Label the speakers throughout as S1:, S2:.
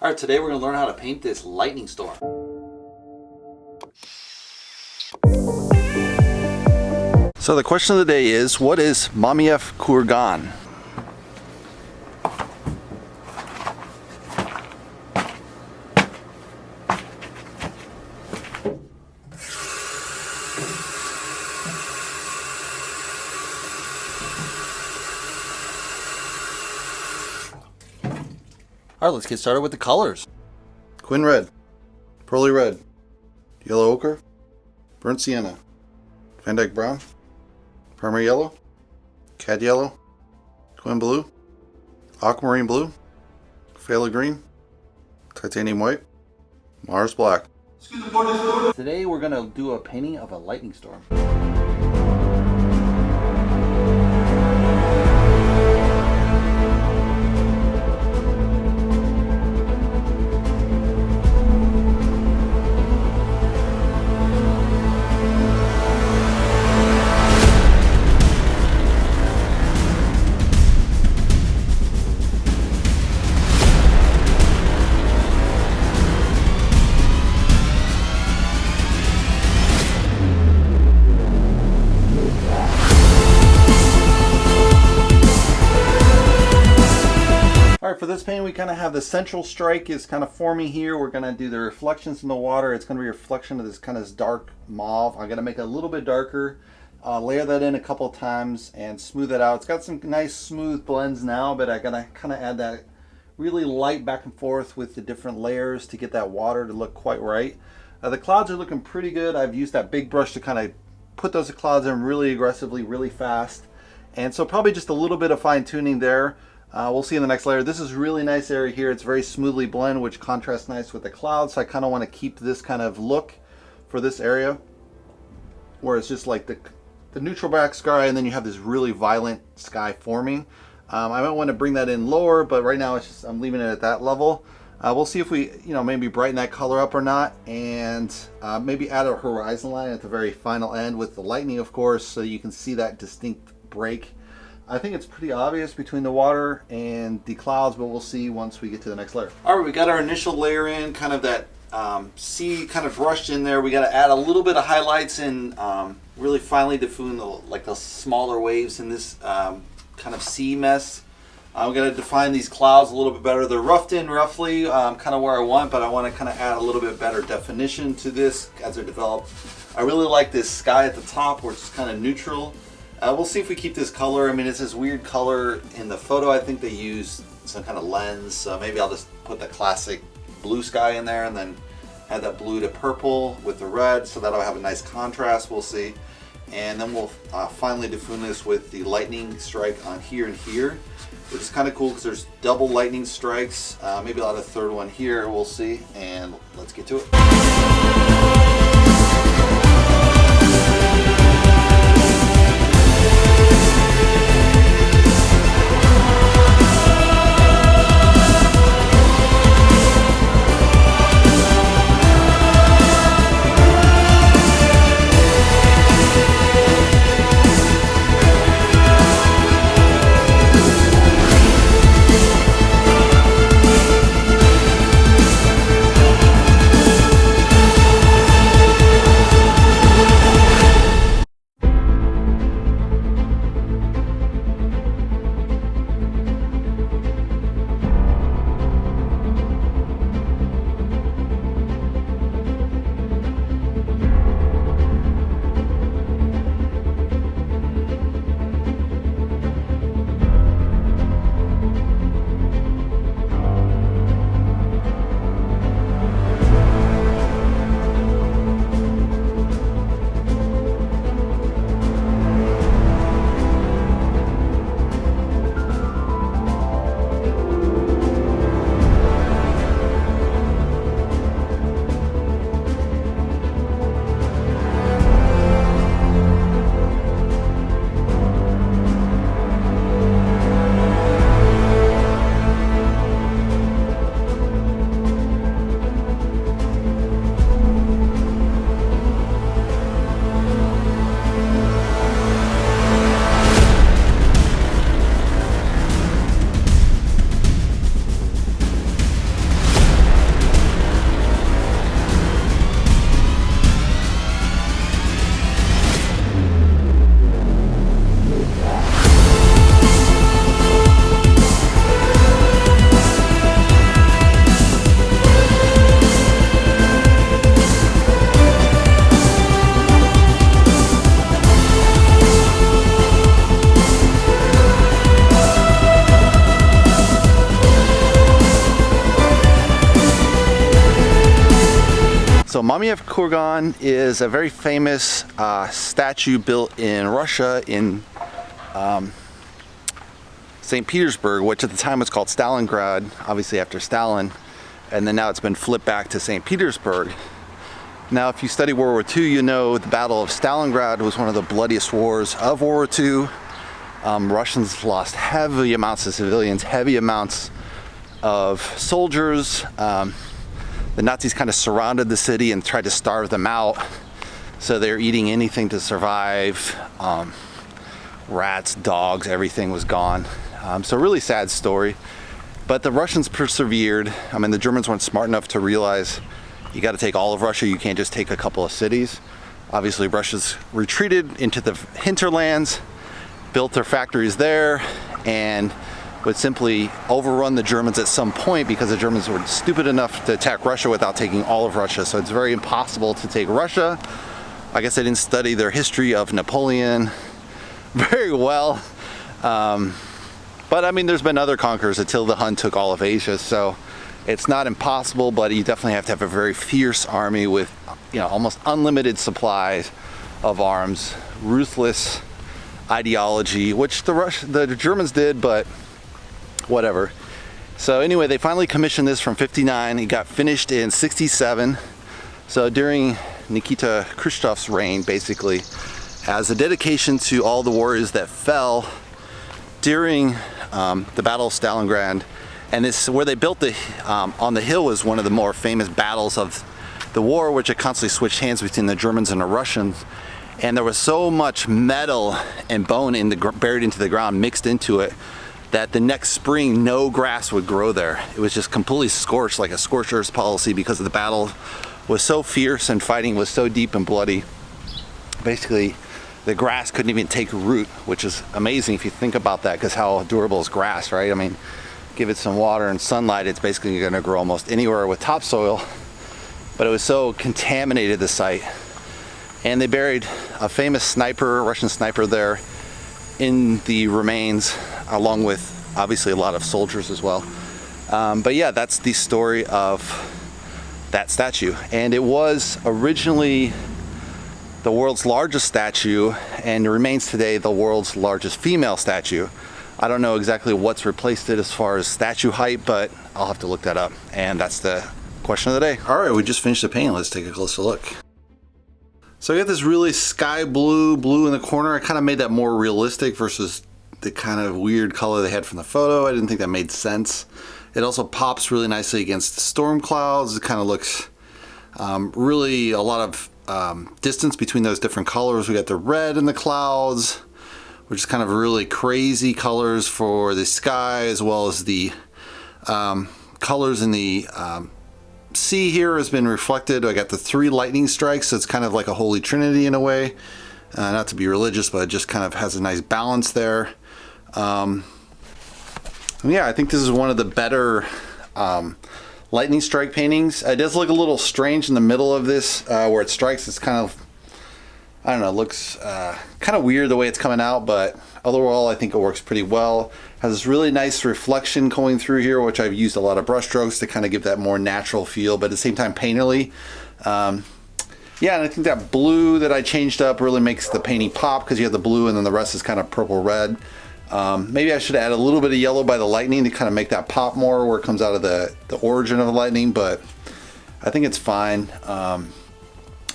S1: All right, today we're going to learn how to paint this lightning storm. So the question of the day is, what is Mamief Kurgan? All right, let's get started with the colors. Quin red, pearly red, yellow ochre, burnt sienna, Van Dyke brown, primary yellow, cad yellow, twin blue, aquamarine blue, phthalo green, titanium white, Mars black. Today we're going to do a painting of a lightning storm. Alright, for this painting we kind of have the central strike is kind of forming here. We're going to do the reflections in the water. It's going to be a reflection of this kind of dark mauve. I'm going to make it a little bit darker, layer that in a couple of times and smooth it out. It's got some nice smooth blends now, but I got to kind of add that really light back and forth with the different layers to get that water to look quite right. The clouds are looking pretty good. I've used that big brush to kind of put those clouds in really aggressively, really fast. And so probably just a little bit of fine tuning there. We'll see in the next layer. This is really nice area here. It's very smoothly blend, which contrasts nice with the clouds. So I kind of want to keep this kind of look for this area where it's just like the neutral back sky and then you have this really violent sky forming. I might want to bring that in lower, but right now it's just, I'm leaving it at that level. We'll see if we, maybe brighten that color up or not, and maybe add a horizon line at the very final end with the lightning, of course, so you can see that distinct break. I think it's pretty obvious between the water and the clouds, but we'll see once we get to the next layer. All right, we got our initial layer in, kind of that sea kind of brushed in there. We got to add a little bit of highlights and really finely define the smaller waves in this kind of sea mess. I'm going to define these clouds a little bit better. They're roughed in roughly, kind of where I want, but I want to kind of add a little bit better definition to this as they're developed. I really like this sky at the top where it's kind of neutral. We'll see if we keep this color. I mean, it's this weird color in the photo. I think they used some kind of lens, so maybe I'll just put the classic blue sky in there and then add that blue to purple with the red, so that'll have a nice contrast. We'll see. And then we'll finally define this with the lightning strike on here and here, which is kind of cool because there's double lightning strikes. Maybe I'll add a third one here. We'll see. And let's get to it. So Mamayev Kurgan is a very famous statue built in Russia in St. Petersburg, which at the time was called Stalingrad, obviously after Stalin, and then now it's been flipped back to St. Petersburg. Now, if you study World War II, you know the Battle of Stalingrad was one of the bloodiest wars of World War II. Russians lost heavy amounts of civilians, heavy amounts of soldiers. The Nazis kind of surrounded the city and tried to starve them out. So they're eating anything to survive. Rats, dogs, everything was gone. So really sad story. But the Russians persevered. I mean, the Germans weren't smart enough to realize you got to take all of Russia. You can't just take a couple of cities. Obviously, Russia's retreated into the hinterlands, built their factories there, and would simply overrun the Germans at some point because the Germans were stupid enough to attack Russia without taking all of Russia. So it's very impossible to take Russia. I guess I didn't study their history of Napoleon very well. But I mean, there's been other conquerors. Attila the Hun took all of Asia. So it's not impossible, but you definitely have to have a very fierce army with, you know, almost unlimited supplies of arms, ruthless ideology, which the Germans did, but whatever. So anyway, they finally commissioned this from 59. It got finished in 67. So during Nikita Khrushchev's reign, basically, as a dedication to all the warriors that fell during the Battle of Stalingrad. And this, where they built the on the hill, was one of the more famous battles of the war, which it constantly switched hands between the Germans and the Russians. And there was so much metal and bone buried into the ground, mixed into it, that the next spring no grass would grow there. It was just completely scorched, like a scorched earth policy, because the battle was so fierce and fighting was so deep and bloody. Basically, the grass couldn't even take root, which is amazing if you think about that, because how durable is grass, right? I mean, give it some water and sunlight, it's basically going to grow almost anywhere with topsoil. But it was so contaminated, the site. And they buried a famous sniper, Russian sniper there in the remains, along with obviously a lot of soldiers as well. But yeah, that's the story of that statue. And it was originally the world's largest statue, and it remains today the world's largest female statue. I don't know exactly what's replaced it as far as statue height, but I'll have to look that up. And that's the question of the day. All right, we just finished the painting. Let's take a closer look. So I got this really sky blue in the corner. I kind of made that more realistic versus the kind of weird color they had from the photo. I didn't think that made sense. It also pops really nicely against the storm clouds. It kind of looks really a lot of distance between those different colors. We got the red in the clouds, which is kind of really crazy colors for the sky, as well as the colors in the sea here has been reflected. I got the 3 lightning strikes, so it's kind of like a holy trinity in a way. Not to be religious, but it just kind of has a nice balance there. Yeah, I think this is one of the better lightning strike paintings. It does look a little strange in the middle of this where it strikes. It's kind of, I don't know, looks kind of weird the way it's coming out, but overall I think it works pretty well. Has this really nice reflection going through here, which I've used a lot of brush strokes to kind of give that more natural feel, but at the same time painterly. Yeah, and I think that blue that I changed up really makes the painting pop, because you have the blue and then the rest is kind of purple-red. Maybe I should add a little bit of yellow by the lightning to kind of make that pop more where it comes out of the origin of the lightning, but I think it's fine.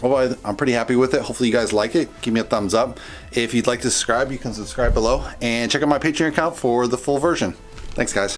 S1: Well, I'm pretty happy with it. Hopefully you guys like it. Give me a thumbs up. If you'd like to subscribe, you can subscribe below, and check out my Patreon account for the full version. Thanks, guys.